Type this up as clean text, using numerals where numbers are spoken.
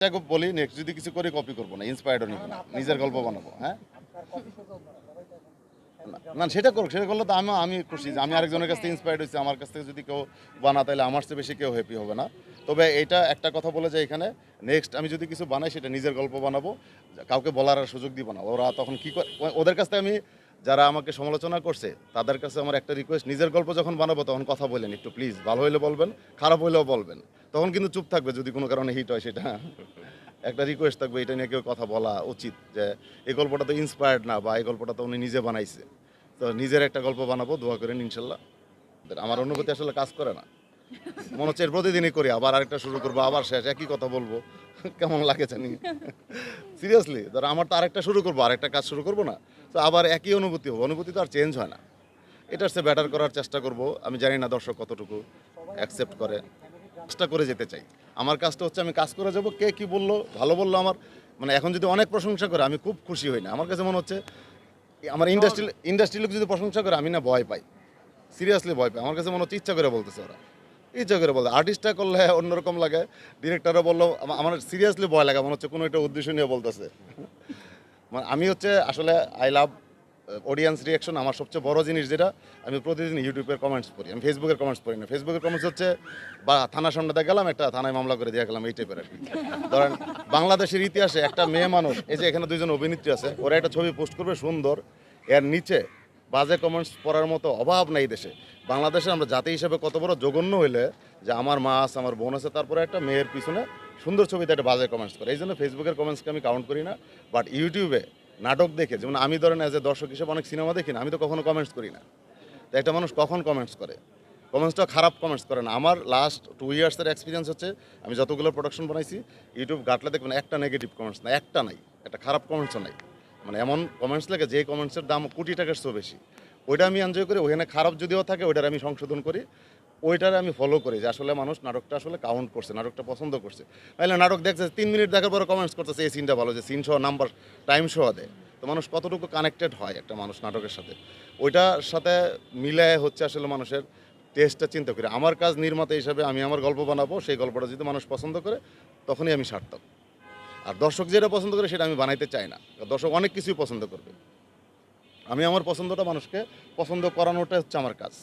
বলি নেক্সট যদি কিছু করে কপি করবো না, ইন্সপায়ার্ডও নিব না, নিজের গল্প বানাবো। হ্যাঁ, না সেটা করুক, সেটা করলে তো আমি খুশি যে আমি আরেকজনের কাছ থেকে ইন্সপায়ার্ড হয়েছি। আমার কাছ থেকে যদি কেউ বানা তাহলে আমার চেয়ে বেশি কেউ হ্যাপি হবে না। তবে এটা একটা কথা বলে যে এখানে নেক্সট আমি যদি কিছু বানাই সেটা নিজের গল্প বানাবো, কাউকে বলার আর সুযোগ দিব না। ওরা তখন কী করে, ওদের কাছ থেকে আমি যারা আমাকে সমালোচনা করছে তাদের কাছে আমার একটা রিকোয়েস্ট, নিজের গল্প যখন বানাবো তখন কথা বলেন একটু প্লিজ, ভালো হইলে বলবেন, খারাপ হইলেও বলবেন, তখন কিন্তু চুপ থাকবে যদি কোনো কারণে হিট হয়। সেটা একটা রিকোয়েস্ট থাকবে, এটা নিয়ে কেউ কথা বলা উচিত যে এই গল্পটা তো ইন্সপায়ার্ড না, বা এই গল্পটা তো উনি নিজে বানাইছে। তো নিজের একটা গল্প বানাবো, দোয়া করেন ইনশাল্লাহ। আমার অনুভূতি আসলে কাজ করে না, মনে হচ্ছে এর প্রতিদিনই করি, আবার আরেকটা শুরু করবো, আবার শেষ, একই কথা বলবো, কেমন লাগে জানি। সিরিয়াসলি ধরো আমার তো আরেকটা শুরু করবো, আরেকটা কাজ শুরু করবো না, তো আবার একই অনুভূতি হবে, অনুভূতি তো আর চেঞ্জ হয় না। এটার চেয়ে বেটার করার চেষ্টা করব। আমি জানি না দর্শক কতটুকু অ্যাকসেপ্ট করে, চেষ্টা করে যেতে চাই। আমার কাজটা হচ্ছে আমি কাজ করে যাব, কে কি বললো, ভালো বললো আমার, মানে এখন যদি অনেক প্রশংসা করে আমি খুব খুশি হই না। আমার কাছে মনে হচ্ছে আমার ইন্ডাস্ট্রি লোক যদি প্রশংসা করে আমি না ভয় পাই, সিরিয়াসলি ভয় পাই। আমার কাছে মনে হচ্ছে ইচ্ছা করে বলতেছে ওরা, ইচ্ছা করে বলতে। আর্টিস্টটা করলে অন্যরকম লাগে, ডিরেক্টরও বললো, আমার সিরিয়াসলি ভয় লাগে, মনে হচ্ছে কোনো একটা উদ্দেশ্য নিয়ে বলতেছে। মানে আমি হচ্ছে আসলে আই লাভ অডিয়েন্স রিয়াকশন। আমার সবচেয়ে বড় জিনিস যেটা, আমি প্রতিদিন ইউটিউবের কমেন্টস পড়ি, আমি ফেসবুকের কমেন্টস পড়ি না। ফেসবুকের কমেন্টস হচ্ছে বা থানার সামনে গেলাম, একটা থানায় মামলা করে দিয়ে গেলাম, এই টাইপের আর কি। ধরেন বাংলাদেশের ইতিহাসে একটা মেয়ে মানুষ, এই যে এখানে দুইজন অভিনেত্রী আছে, ওরা একটা ছবি পোস্ট করবে সুন্দর, এর নিচে বাজে কমেন্টস পড়ার মতো অভাব নাই দেশে। বাংলাদেশে আমরা জাতি হিসেবে কত বড় জঘন্য হইলে যে আমার মা আছে, আমার বোন আছে, তারপরে একটা মেয়ের পিছনে সুন্দর ছবিতে একটা বাজে কমেন্টস করে। এই জন্য ফেসবুকের কমেন্টসকে আমি কাউন্ট করি না। বাট ইউটিউবে নাটক দেখে, যেমন আমি ধরেন অ্যাজ এ দর্শক হিসেবে অনেক সিনেমা দেখি না, আমি তো কখনো কমেন্টস করি না। তো একটা মানুষ কখন কমেন্টস করে, কমেন্টসটা খারাপ কমেন্টস করে না। আমার লাস্ট 2 ইয়ার্সের এক্সপিরিয়েন্স হচ্ছে, আমি যতগুলো প্রোডাকশন বানাইছি ইউটিউব ঘাটলে দেখবেন একটা নেগেটিভ কমেন্টস না, একটা নাই, একটা খারাপ কমেন্টসও নাই। মানে এমন কমেন্টস লাগে যে কমেন্টসের দাম কোটি টাকার চেয়েও বেশি, ওইটা আমি এনজয় করি। ওখানে খারাপ যদিও থাকে ওইটার আমি সংশোধন করি, ওইটারে আমি ফলো করি যে আসলে মানুষ নাটকটা আসলে কাউন্ট করছে, নাটকটা পছন্দ করছে। তাহলে নাটক দেখছে 3 মিনিট দেখার পরে কমেন্টস করতেছে এই সিনটা ভালো, যে সিন সহ নাম্বার টাইম সহ দেয়। তো মানুষ কতটুকু কানেক্টেড হয় একটা মানুষ নাটকের সাথে, ওইটার সাথে মিলে হচ্ছে আসলে মানুষের টেস্টটা চিন্তা করি। আমার কাজ নির্মাতা হিসাবে আমি আমার গল্প বানাবো, সেই গল্পটা যদি মানুষ পছন্দ করে তখনই আমি সার্থক। আর দর্শক যেটা পছন্দ করে সেটা আমি বানাইতে চাই না। দর্শক অনেক কিছুই পছন্দ করবে, আমি আমার পছন্দটা মানুষকে পছন্দ করানোটা হচ্ছে আমার কাজ।